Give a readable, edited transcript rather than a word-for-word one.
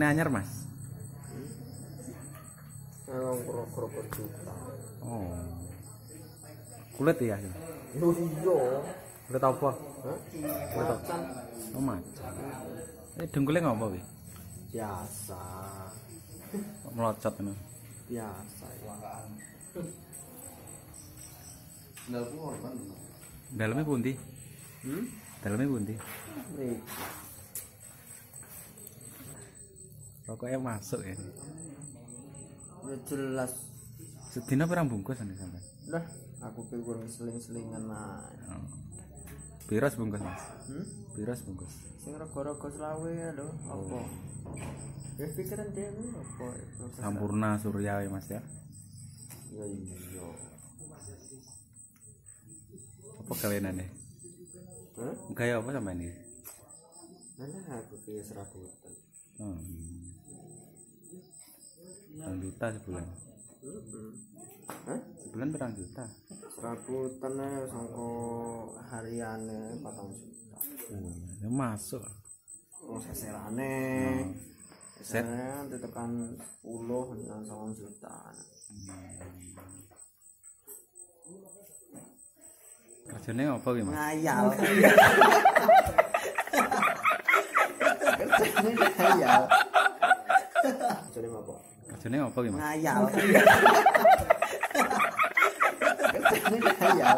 Gajiannya anyar, Mas. Krokro juta. Oh. Kulit ya? Yo iya. Kulit apa? Hah? Macan. Oh, macan. Dengkulnya ngapa wi? Biasa. Kok melocot ngono. Biasa ya. Dalamnya pundi? Dalamnya pundi? Nih. Rokoknya masuk ya. Ya jelas. Sedina pirang bungkus nih sampean? Lah, aku pengen seling-selingan ae. Oh. Piro bungkus, Mas? Piro bungkus? Sing rego-rego selawe lho, apa? Ya pikiran dhewe apa? Sampurna Surya ya, Mas ya. Ya iya. Apa gawenane? Hah? Gaya apa sampean iki? Mana aku kaya serabutan. Berapa juta sebulan? Hah? Sebulan berapa juta? Serabutan sangko hariane 4 juta. Ya masuk. Oh, seserane. Seserane tekan 10 nang 9 juta. Kerjane apa ki, Mas? Ngayal. Kerjane ngayal. Kerjane apa? Kerjane apa ki, Mas? Ngayal. Kerjane ngayal.